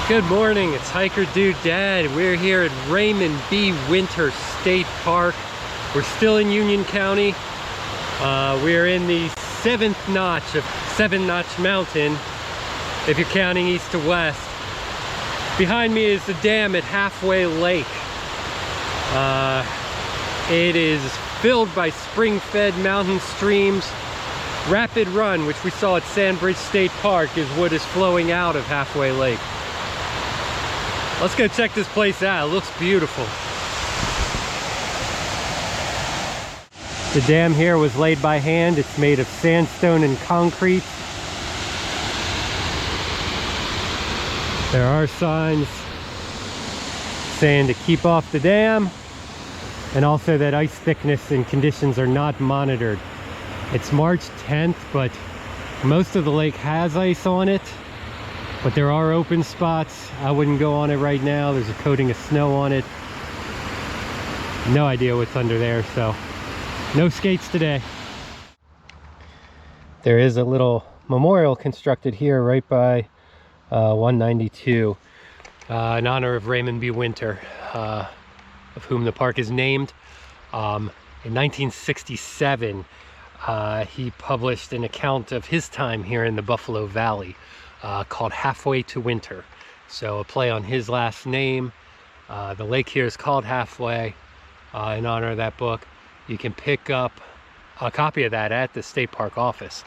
Good morning, it's Hiker Dude Dad. We're here at Raymond B. Winter State Park. We're still in Union County. We're in the 7th notch of 7-Notch Mountain, if you're counting east to west. Behind me is the dam at Halfway Lake. It is filled by spring-fed mountain streams. Rapid Run, which we saw at Sandbridge State Park, is what is flowing out of Halfway Lake. Let's go check this place out. It looks beautiful. The dam here was laid by hand. It's made of sandstone and concrete. There are signs saying to keep off the dam, and also that ice thickness and conditions are not monitored. It's March 10th, but most of the lake has ice on it. But there are open spots. I wouldn't go on it right now. There's a coating of snow on it. No idea what's under there, so no skates today. There is a little memorial constructed here right by 192 in honor of Raymond B. Winter, of whom the park is named. In 1967, he published an account of his time here in the Buffalo Valley. Called Halfway to Winter. So a play on his last name. The lake here is called Halfway in honor of that book. You can pick up a copy of that at the state park office.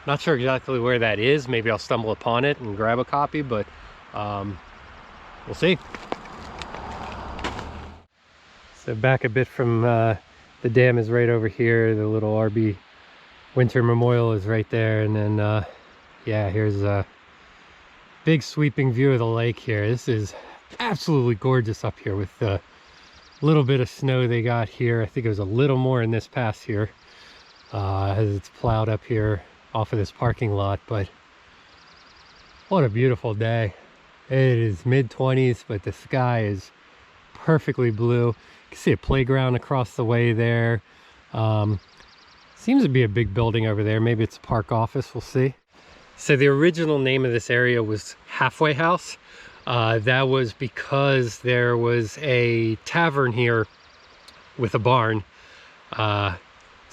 Not sure exactly where that is. Maybe I'll stumble upon it and grab a copy, but we'll see. So back a bit from the dam is right over here. The little RB Winter Memorial is right there, and then yeah, here's a big sweeping view of the lake here. This is absolutely gorgeous up here with the little bit of snow they got here. I think it was a little more in this pass here as it's plowed up here off of this parking lot. But what a beautiful day. It is mid-20s, but the sky is perfectly blue. You can see a playground across the way there. Seems to be a big building over there. Maybe it's a park office, we'll see. So the original name of this area was Halfway House. That was because there was a tavern here with a barn. So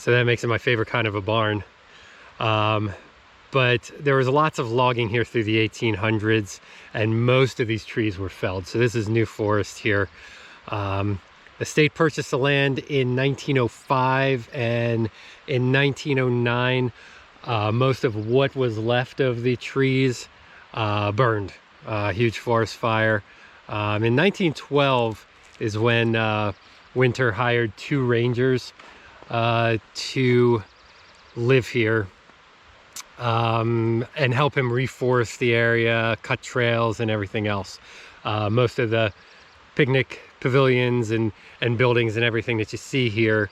that makes it my favorite kind of a barn. But there was lots of logging here through the 1800s, and most of these trees were felled. So this is new forest here. The state purchased the land in 1905, and in 1909, most of what was left of the trees burned. Huge forest fire. In 1912 is when Winter hired 2 rangers to live here and help him reforest the area, cut trails and everything else. Most of the picnic pavilions and buildings and everything that you see here,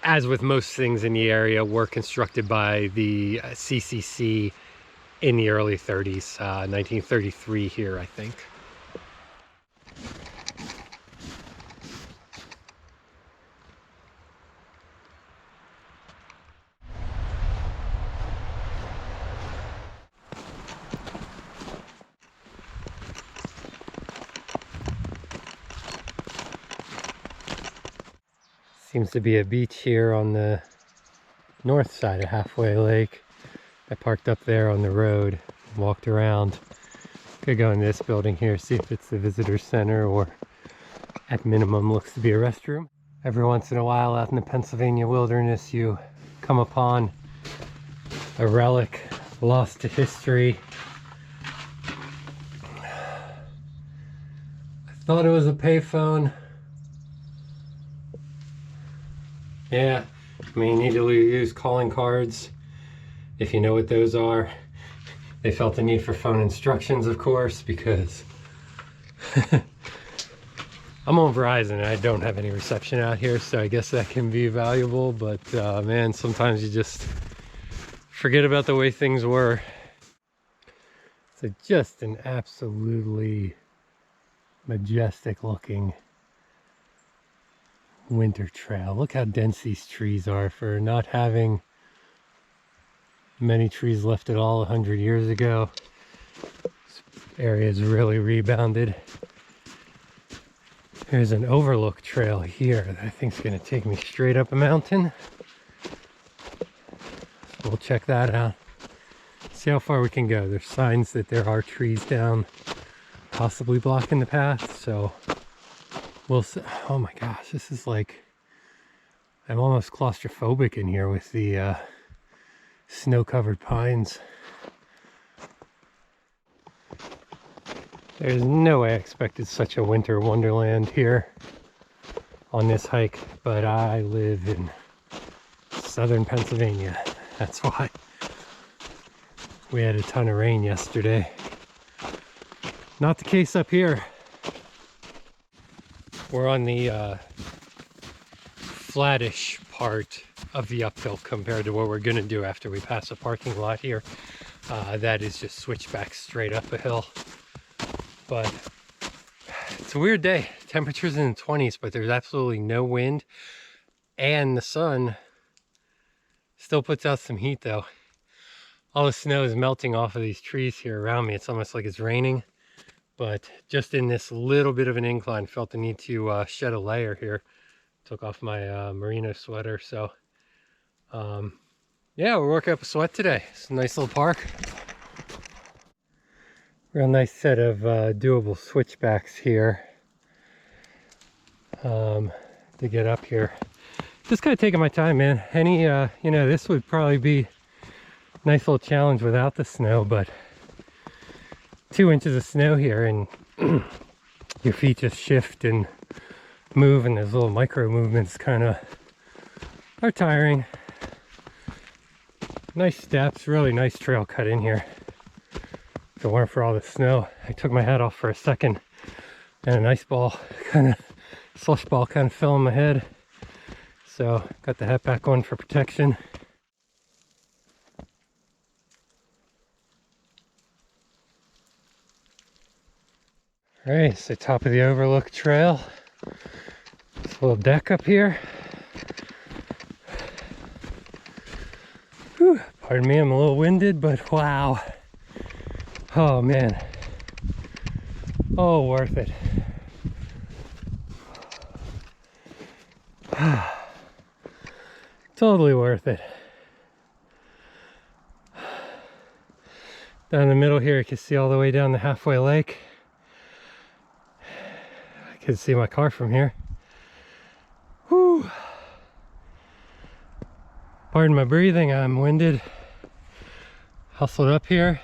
as with most things in the area, were constructed by the CCC in the early 30s, 1933 here, I think. Seems to be a beach here on the north side of Halfway Lake. I parked up there on the road, walked around. Could go in this building here, see if it's the visitor center, or at minimum looks to be a restroom. Every once in a while out in the Pennsylvania wilderness you come upon a relic lost to history. I thought it was a payphone. Yeah, I mean, you need to use calling cards if you know what those are. They felt the need for phone instructions, of course, because I'm on Verizon and I don't have any reception out here, so I guess that can be valuable. But man, sometimes you just forget about the way things were. So just an absolutely majestic looking winter trail. Look how dense these trees are for not having many trees left at all 100 years ago. area is really rebounded. There's an Overlook Trail here that I think is going to take me straight up a mountain. So we'll check that out. See how far we can go. There's signs that there are trees down, possibly blocking the path. So we'll see. Oh my gosh, this is like, I'm almost claustrophobic in here with the snow-covered pines. There's no way I expected such a winter wonderland here on this hike, but I live in southern Pennsylvania. That's why. We had a ton of rain yesterday. Not the case up here. We're on the flattish part of the uphill compared to what we're gonna do after we pass a parking lot here. That is just switchback straight up a hill. But it's a weird day. Temperatures in the 20s, but there's absolutely no wind. And the sun still puts out some heat though. All the snow is melting off of these trees here around me. It's almost like it's raining. But just in this little bit of an incline, felt the need to shed a layer here. Took off my merino sweater. So yeah, we're working up a sweat today. It's a nice little park. Real nice set of doable switchbacks here to get up here. Just kind of taking my time, man. Any, you know, this would probably be a nice little challenge without the snow, but 2 inches of snow here and your feet just shift and move, and those little micro movements kind of are tiring. Nice steps, really nice trail cut in here. If it weren't for all the snow, I took my hat off for a second and an ice ball, kind of slush ball kind of fell on my head. So got the hat back on for protection. All right, so top of the Overlook Trail. This little deck up here. Whew, pardon me, I'm a little winded, but wow. Oh man, oh, worth it. Totally worth it. Down the middle here, you can see all the way down the halfway lake. I can see my car from here. Whew. Pardon my breathing, I'm winded. Hustled up here.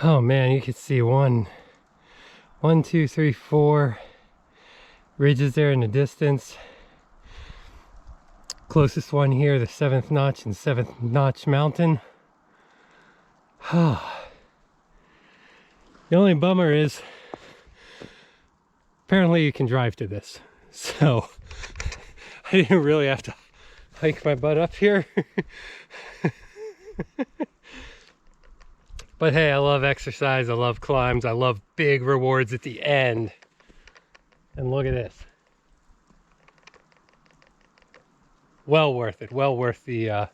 Oh man, you can see one, two, three, four ridges there in the distance. Closest one here, the 7th Notch and 7th Notch Mountain. The only bummer is apparently you can drive to this, so I didn't really have to hike my butt up here. But hey, I love exercise, I love climbs, I love big rewards at the end. And look at this. Well worth it, well worth the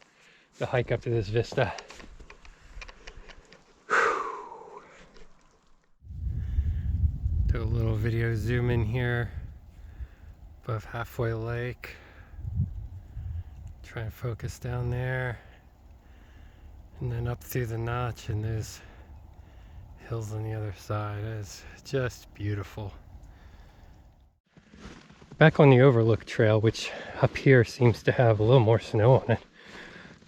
hike up to this vista. Do a little video zoom in here above Halfway Lake. Try and focus down there. And then up through the notch, and there's hills on the other side. It's just beautiful. Back on the Overlook Trail, which up here seems to have a little more snow on it.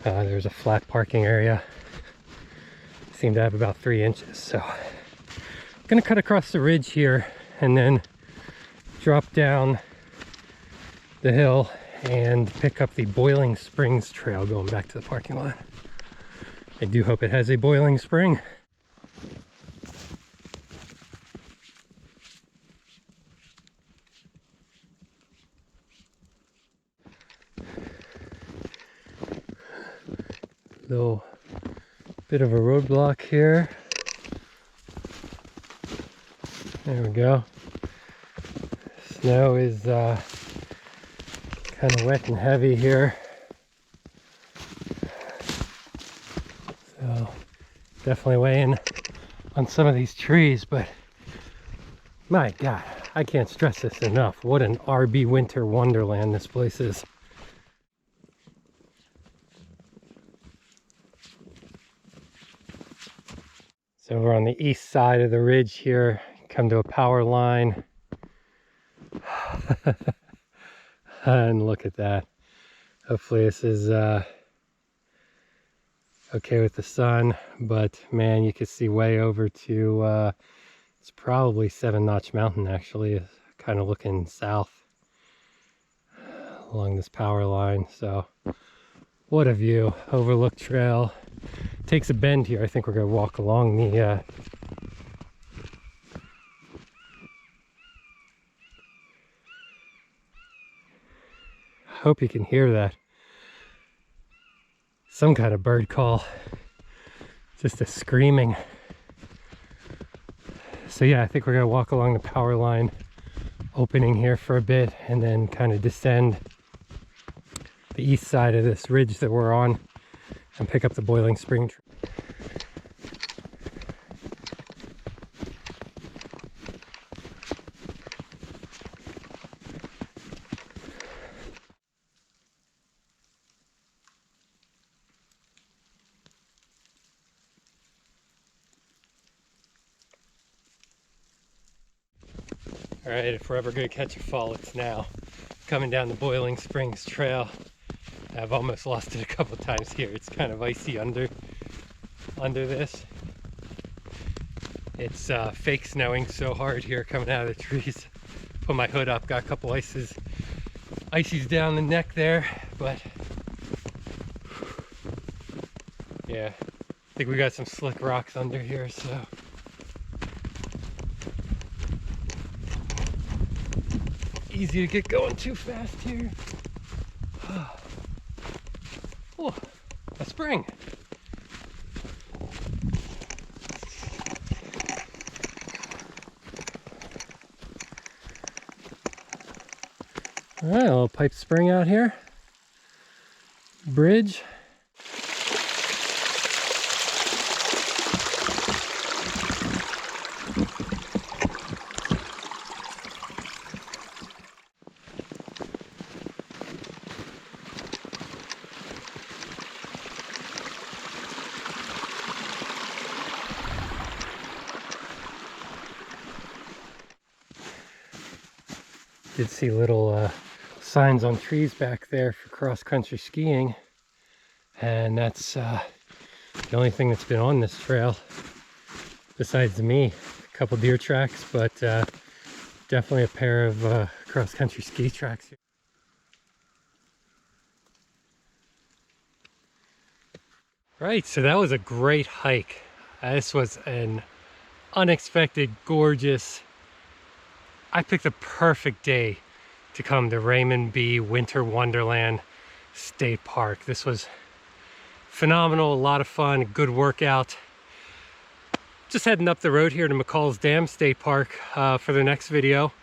There's a flat parking area. Seem to have about 3 inches. So I'm gonna cut across the ridge here and then drop down the hill and pick up the Boiling Springs Trail going back to the parking lot. I do hope it has a boiling spring. Little bit of a roadblock here. There we go. Snow is kind of wet and heavy here. So definitely weighing on some of these trees, but my God, I can't stress this enough. What an RB winter wonderland this place is. So we're on the east side of the ridge here, come to a power line. And look at that. Hopefully this is okay with the sun, but man, you can see way over to it's probably 7 Notch Mountain, actually, kind of looking south along this power line. So what a view. Overlook Trail takes a bend here. I think we're going to walk along the hope you can hear that. Some kind of bird call. Just a screaming. So yeah, I think we're going to walk along the power line opening here for a bit and then kind of descend the east side of this ridge that we're on and pick up the Boiling Spring. All right, if we're ever going to catch a fall, it's now. Coming down the Boiling Springs Trail. I've almost lost it a couple times here. It's kind of icy under this. It's fake snowing so hard here coming out of the trees. Put my hood up, got a couple ices down the neck there, but yeah, I think we got some slick rocks under here, so. Easy to get going too fast here. Oh, a spring. All right, a little pipe spring out here. Bridge. Did see little signs on trees back there for cross-country skiing, and that's the only thing that's been on this trail besides me. A couple deer tracks, but definitely a pair of cross-country ski tracks here. Right, so that was a great hike. This was an unexpected, gorgeous. I picked the perfect day to come to Raymond B Winter Wonderland State Park. This was phenomenal, a lot of fun, good workout. Just heading up the road here to McCall's Dam State Park for the next video.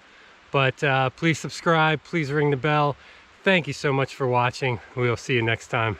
But please subscribe, please ring the bell. Thank you so much for watching. We will see you next time.